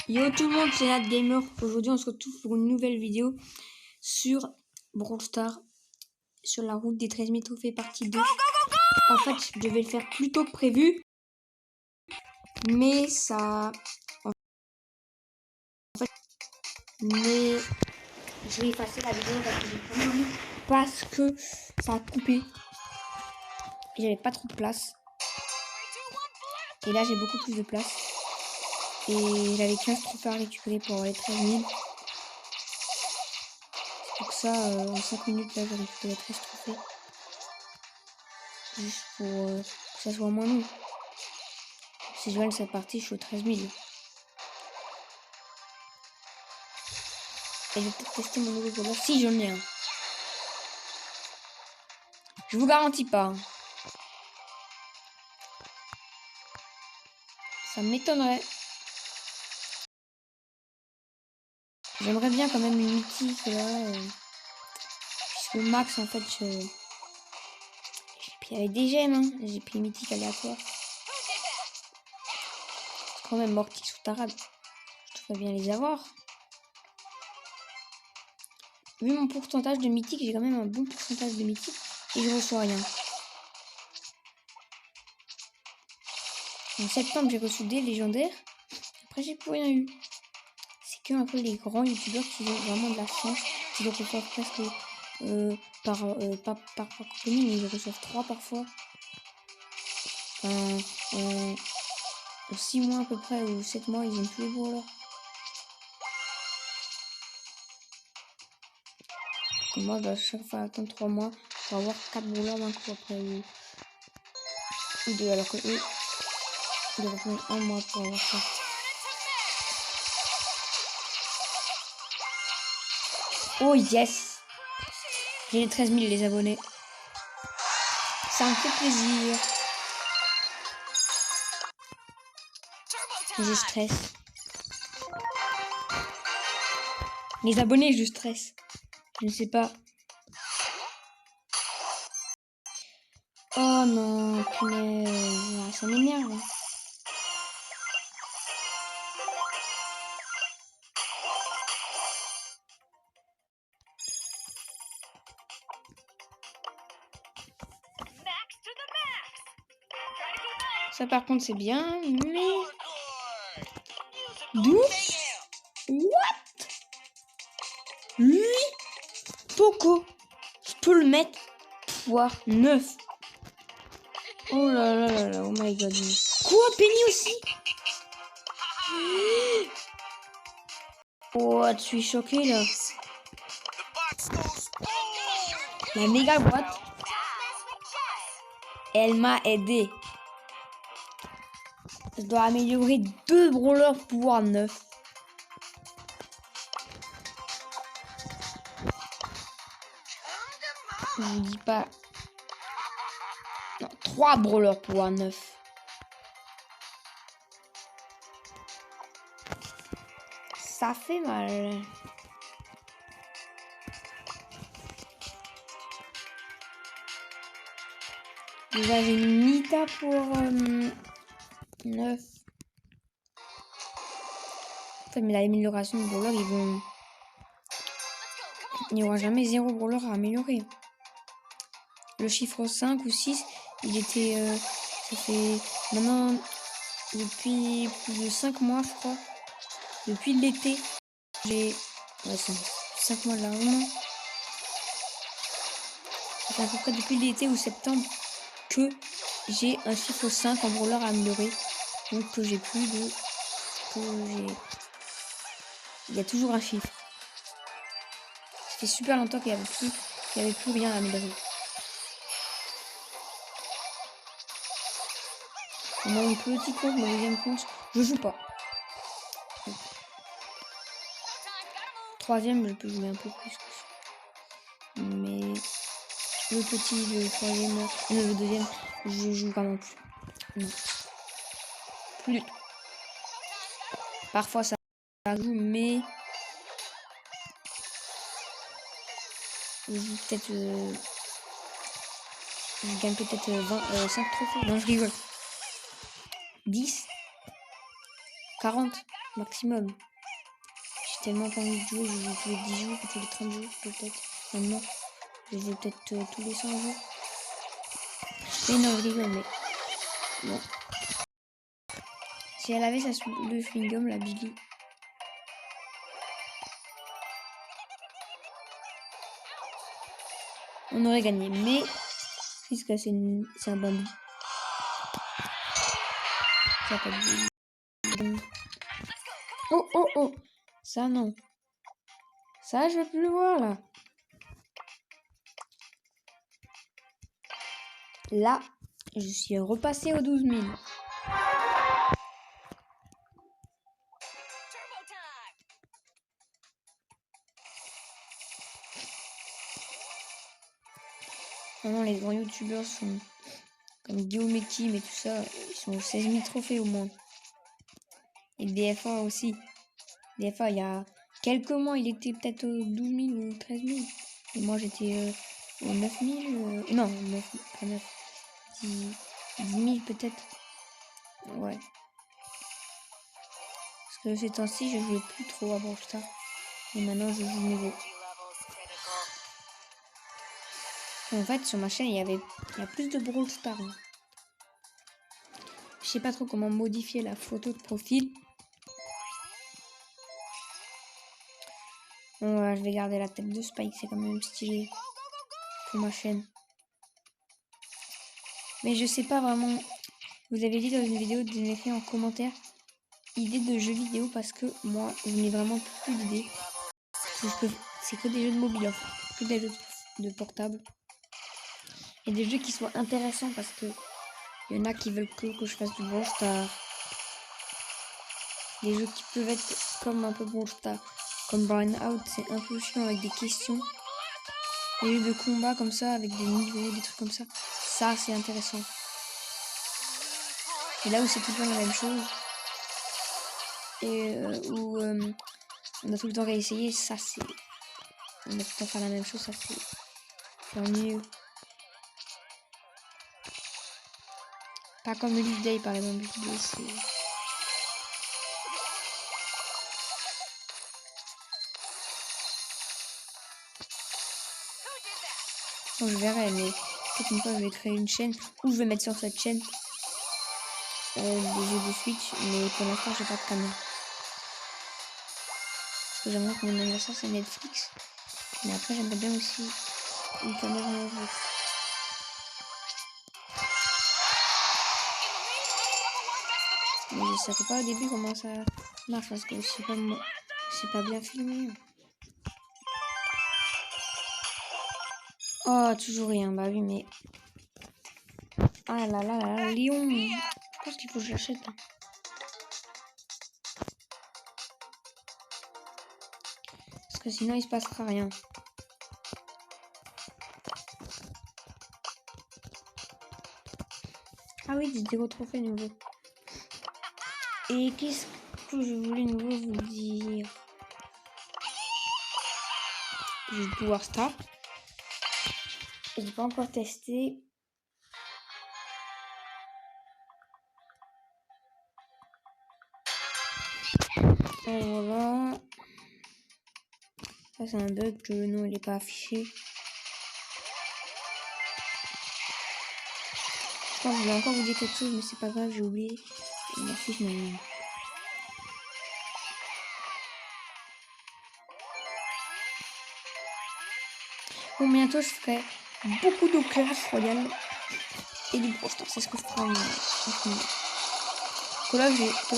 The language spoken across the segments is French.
Yo tout le monde, c'est Nat Gamer. Aujourd'hui, on se retrouve pour une nouvelle vidéo sur Brawl Stars, sur la route des 13 000 trophées partie 2. En fait, je devais le faire plus tôt que prévu, mais ça... Mais je vais effacer la vidéo parce que ça a coupé. Et j'avais pas trop de place. Et là, j'ai beaucoup plus de place. Et j'avais 15 trophées à récupérer pour les 13 000. C'est pour ça, en 5 minutes, là, j'ai récupéré 13 trophées. Juste pour que ça soit moins long. Si je gagne cette partie, je suis aux 13 000. Et je vais peut-être tester mon nouveau voleur si j'en ai un. Je vous garantis pas. Hein. Ça m'étonnerait. J'aimerais bien quand même une mythique là. Puisque max en fait j'ai pris avec des gemmes. Hein. J'ai pris mythique aléatoire. C'est quand même Mortix ou Tarad. Je devrais bien les avoir. Vu mon pourcentage de mythique, j'ai quand même un bon pourcentage de mythique. Et je reçois rien. En septembre, j'ai reçu des légendaires. Après, j'ai plus rien eu. C'est que un peu les grands youtubeurs qui ont vraiment de la chance. Qui doivent reçoivent presque par commune, mais ils reçoivent 3 parfois. En 6 mois à peu près, ou 7 mois, ils ont tous les brawlers. Et moi, je dois chaque fois attendre 3 mois pour avoir 4 brawlers d'un coup après. Ou 2, alors que eux, ils doivent attendre 1 mois pour avoir ça. Oh yes! J'ai les 13 000 les abonnés. Ça me fait plaisir. Je stresse. Les abonnés, je stresse. Je ne sais pas. Oh non, punaise. Ça m'énerve. Ça par contre c'est bien, mais... D'où? What? Lui? Poco. Je peux le mettre fois 9. Oh là là là là, oh my god. Quoi? Penny aussi? Oh, je suis choquée là. La méga boîte, elle m'a aidé. Je dois améliorer 2 brawlers pouvoir 9. Je vous dis pas. Non, 3 brawlers pouvoir 9. Ça fait mal. Déjà j'ai une Nita pour 9. En fait, mais l'amélioration de brawler, il n'y aura jamais 0 brawler à améliorer. Le chiffre 5 ou 6, il était... ça fait maintenant, depuis plus de 5 mois, je crois. Depuis l'été, j'ai... Ouais, c'est 5 mois largement. Ça fait à peu près depuis l'été ou septembre que j'ai un chiffre 5 en brawler à améliorer. Donc que j'ai plus de... Il y a toujours un chiffre. Ça fait super longtemps qu'il n'y avait plus rien à améliorer. Mon petit compte, mon deuxième compte, je joue pas. Troisième, je peux jouer un peu plus que ça. Mais le petit, le troisième, le deuxième, je joue vraiment plus. Non. Plus du tout. Parfois ça joue, mais je joue peut-être. Je gagne peut-être 5 trophées. Non, je rigole. 10, 40. maximum. J'ai tellement pas envie de jouer, je joue tous les 10 jours, tous les 30 jours peut-être. Maintenant, je joue peut-être tous les 100 jours. Mais non, je rigole, mais bon. Si elle avait le chewing-gum, la Billy. On aurait gagné, mais puisque c'est un Bambi. Ça pas de... Oh oh oh. Ça non. Ça je vais plus le voir là. Là, je suis repassé aux 12 000. Vraiment, les grands youtubeurs sont comme Guillaume et Kim et tout ça, ils sont aux 16 000 trophées au moins. Et DFA aussi. DFA, il y a quelques mois, il était peut-être aux 12 000 ou 13 000. Et moi, j'étais aux 9 000. Non, 9, pas 9. 10 000 peut-être. Ouais. Parce que ces temps-ci, je jouais plus trop à Brawl Stars. Et maintenant, je joue nouveau. En fait, sur ma chaîne, il y a plus de Brawl Stars. Hein. Je sais pas trop comment modifier la photo de profil. Bon, voilà, je vais garder la tête de Spike, c'est quand même stylé pour ma chaîne. Mais je sais pas vraiment. Vous avez dit dans une vidéo de m'écrire en commentaire idée de jeux vidéo parce que moi, je n'ai vraiment plus d'idées. C'est que des jeux de mobile, que des jeux de portable. Et des jeux qui soient intéressants parce que il y en a qui veulent que je fasse du Brawl Stars. Des jeux qui peuvent être comme un peu Brawl Stars. Comme Burnout, c'est un peu chiant avec des questions. Des jeux de combat comme ça, avec des niveaux, des trucs comme ça. Ça, c'est intéressant. Et là où c'est tout le temps la même chose. Et où on a tout le temps qu'à essayer, ça c'est... On a tout le temps faire la même chose, ça c'est ennuyeux. Pas comme le Leaf Day par exemple. Le Leaf Day, c'est... Bon, je verrai, mais peut-être une fois je vais créer une chaîne ou je vais mettre sur cette chaîne des jeux de Switch, mais pour l'instant j'ai pas de caméra. Parce que j'aimerais que mon anniversaire c'est Netflix, mais après j'aimerais bien aussi une caméra en jeu. Mais je sais pas au début comment ça marche parce que c'est pas bien filmé. Oh, toujours rien, bah oui, mais... Ah là là là, Léon. Je pense qu'il faut que je l'achète. Hein. Parce que sinon, il se passera rien. Ah oui, des 0 trophées nouveaux. Et qu'est-ce que je voulais nouveau vous dire? Je vais pouvoir Star. J'ai pas encore testé. Voilà. Ça c'est un bug que le nom il est pas affiché. Je pense que je vais encore vous dire quelque chose mais c'est pas grave, j'ai oublié. Il affiche mon nom. Bon, bientôt je ferai beaucoup de Clash Royale et du Brawl Stars, c'est ce que je ferai en ce moment. Call of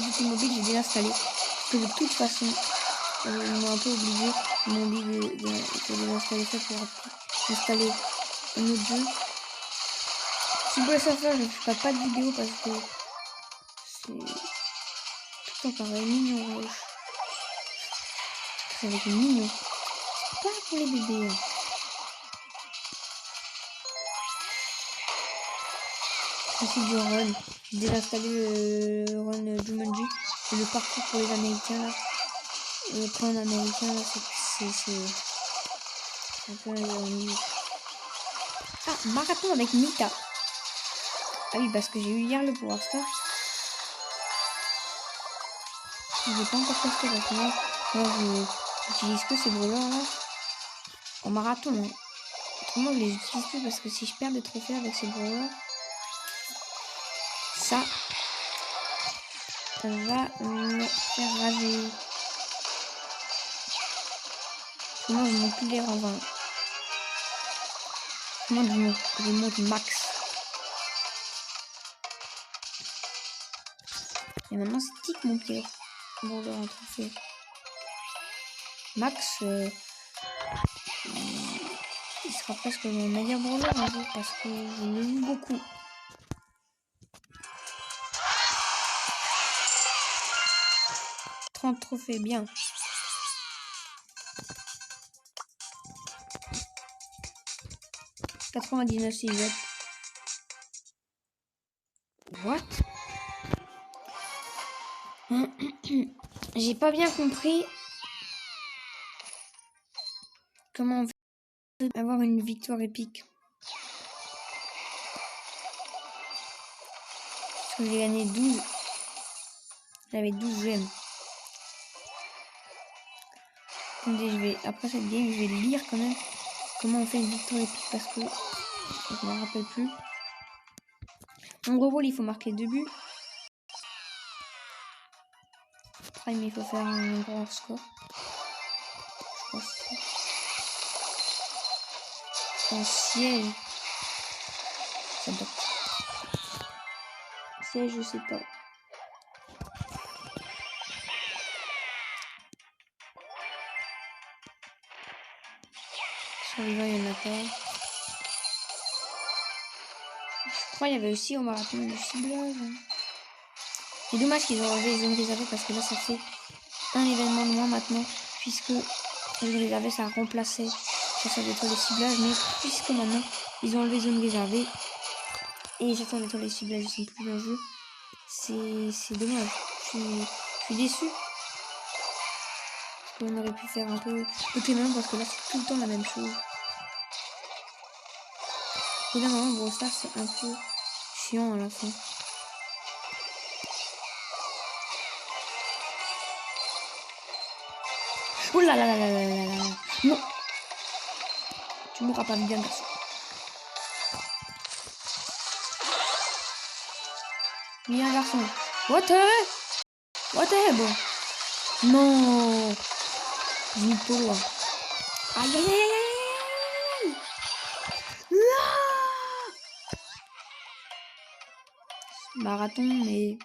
Duty Mobile, j'ai déjà installé. Parce que de toute façon, ils m'ont un peu obligé. Ils m'ont dit de installer ça pour installer un autre jeu. Subway Surfer, je ne ferai pas de vidéo parce que c'est tout le temps pareil, mignon. Ça va être mignon. C'est pas pour les bébés. Hein. Aussi du run. J'ai déjà installé le run Jumanji et le parcours pour les Américains là. Le plan américain là, c'est un peu Ah, marathon avec Mita. Ah oui, parce que j'ai eu hier le Power Star. Je vais pas encore tester parce que moi j'utilise que ces brawlers là en marathon. Hein. Autrement, je les utilise plus parce que si je perds des trophées avec ces brawlers, ça va me faire rager. Comment je monte plus les rangs 20. Comment je monte max. Et maintenant, c'est tic mon pied. Bon, en trophée. Max, il sera presque mon meilleur brawler un jour parce que je le joue beaucoup. Trophées, bien. « 99 cisettes. What? J'ai pas bien compris comment on peut avoir une victoire épique. Parce que j'ai gagné 12. J'avais 12 gemmes. Attendez, après cette game, je vais lire quand même comment on fait une victoire épique parce que je ne me rappelle plus. En gros, il faut marquer 2 buts. Prime, il faut faire un grand score. Je crois que c'est ça. En siège. Ça doit. Siège, je sais pas. Survivant, il y en a pas. Je crois qu'il y avait aussi au marathon du ciblage. C'est dommage qu'ils ont enlevé les zones réservées parce que là, ça fait un événement de moins maintenant. Puisque les zones réservées, ça a remplacé chasseur d'étoiles et ciblage. Mais puisque maintenant, ils ont enlevé les zones réservées et chasseur d'étoiles et ciblage, ils sont plus dans le jeu. C'est dommage. Je suis déçu. Parce qu'on aurait pu faire un peu Pokémon parce que là, c'est tout le temps la même chose. Et là, vraiment, bon, ça, c'est un peu chiant à la fin. Oh là là là là là là là. Non. Tu mourras pas bien, garçon. Bien, garçon. What the bon. Non. J'ai mis trop loin. Aïe aïe aïe aïe aïe. Marathon, mais...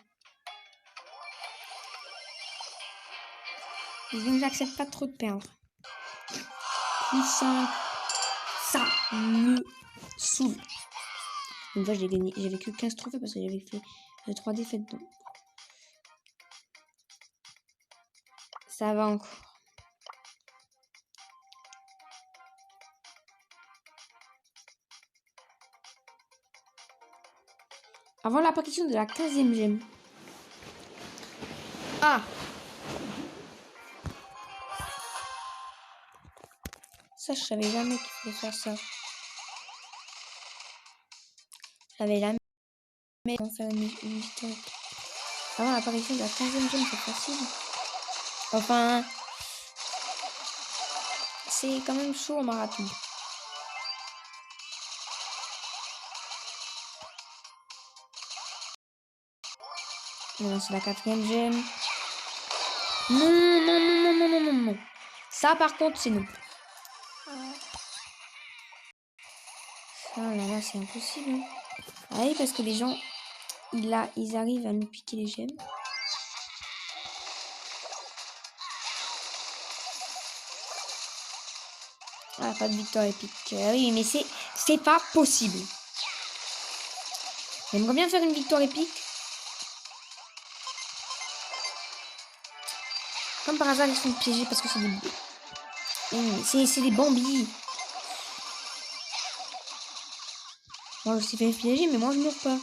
Donc j'accepte pas trop de perdre. Plus 5. Ça me saoule. Une fois j'ai gagné. J'avais que 15 trophées parce que j'avais fait 3 défaites. Donc. Ça va encore. Avant l'apparition de la 15e gemme. Ah! Ça, je savais jamais qu'il fallait faire ça. Je savais jamais comment faire une victoire. Avant l'apparition de la 15e gemme, c'est facile. Enfin, c'est quand même chaud en marathon. Non, c'est la 4e gemme. Non, non, non, non, non, non, non, non. Ça, par contre, c'est non. Oh là là, c'est impossible. Hein. Ah oui, parce que les gens, ils arrivent à nous piquer les gemmes. Ah, pas de victoire épique. Oui, mais c'est pas possible. J'aimerais bien faire une victoire épique. Comme par hasard, ils sont piégés parce que c'est des... C'est des bambis. Moi, je suis fait piéger, mais moi, je meurs pas.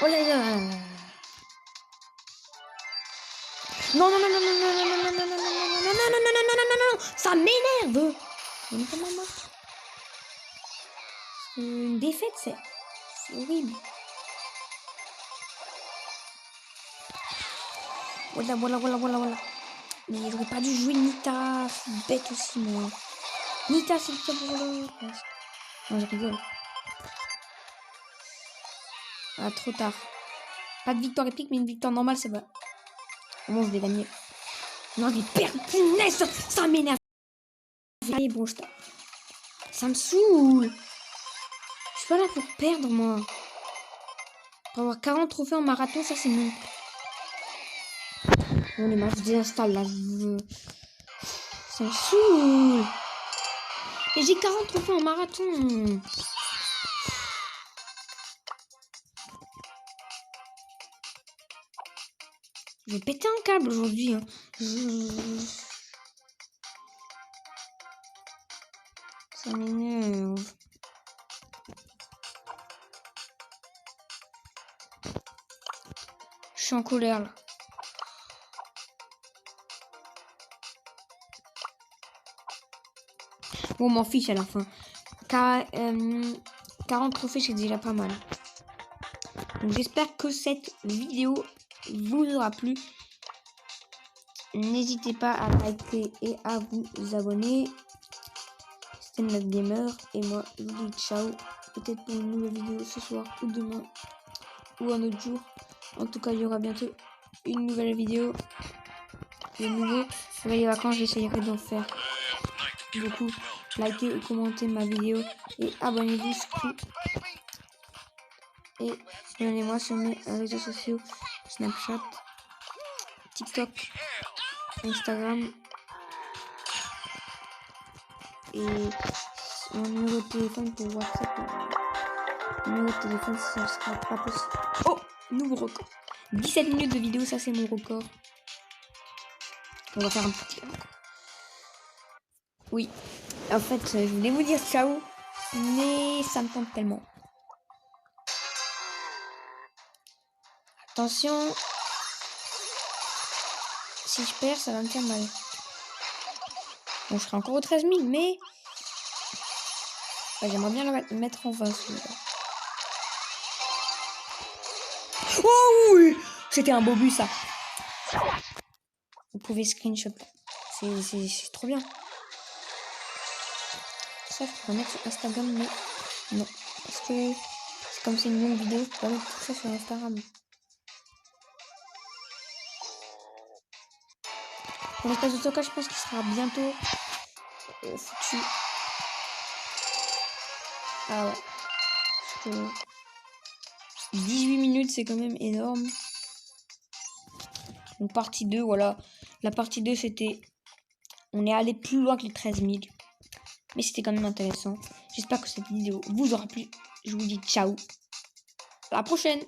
Oh là là. Non, non, non, non, non, non, non, non, non, non, non, non, non, non, non, non, non, non, non, ça m'énerve. Comment? ? ? ? ? ? ? ? ? ? ? ? ? ? ? ? ? ? ? ? ? ? ? ? ? ? ? ? ? ? ? ? ? ? ? ? ? ? ? ? ? ? ? ? ? ? ? ? ? ? ? ? ? ? ? ? ? ? ? ? ? ? ? ? ? ? ? ? ? ? ? ? ? ? ? ? ? ? ? ? : : : « Voilà, voilà, voilà, voilà, voilà. Mais j'aurais pas dû jouer Nita. Je suis bête aussi, moi. Nita, c'est le top pour le... Non, je rigole. Ah, trop tard. Pas de victoire épique, mais une victoire normale, ça va. Comment je vais gagner? Non, je vais perdre. Punaise, ça m'énerve. Allez, bon, je tape. Ça me saoule. Je suis pas là pour perdre, moi. Pour avoir 40 trophées en marathon, ça, c'est non. Bon, les matchs, je désinstalle, là. Ça me saoule. Et j'ai 40 trophées en marathon. Je vais péter un câble aujourd'hui. Hein. Ça m'énerve. Je suis en colère là. Bon, on m'en fiche à la fin. 40 trophées, c'est déjà pas mal. Donc j'espère que cette vidéo vous aura plu. N'hésitez pas à liker et à vous abonner. C'était notre gamer et moi je vous dis ciao. Peut-être pour une nouvelle vidéo ce soir ou demain ou un autre jour. En tout cas, il y aura bientôt une nouvelle vidéo. De nouveau, avec les vacances, j'essayerai d'en faire. Du coup, likez et commentez ma vidéo et abonnez-vous surtout. Et abonnez-moi sur mes réseaux sociaux, Snapchat, TikTok, Instagram. Et mon numéro de téléphone pour WhatsApp. Mon numéro de téléphone, ça sera pas possible. Oh, nouveau record. 17 minutes de vidéo, ça c'est mon record. On va faire un petit record. Oui, en fait, je voulais vous dire ciao, mais ça me tente tellement. Attention, si je perds, ça va me faire mal. Bon, je serai encore aux 13 000, mais j'aimerais bien le mettre en 20 celui-là. Oh oui, c'était un beau but ça. Vous pouvez screenshot. C'est trop bien. Ça, je pourrais mettre sur Instagram, mais non. Parce que comme c'est une longue vidéo, je peux pas mettre tout ça sur Instagram. Pour l'espace de stockage, je pense qu'il sera bientôt foutu. Ah ouais. Parce que 18 minutes, c'est quand même énorme. Donc partie 2, voilà. La partie 2, c'était... On est allé plus loin que les 13 000. Mais c'était quand même intéressant. J'espère que cette vidéo vous aura plu. Je vous dis ciao. À la prochaine.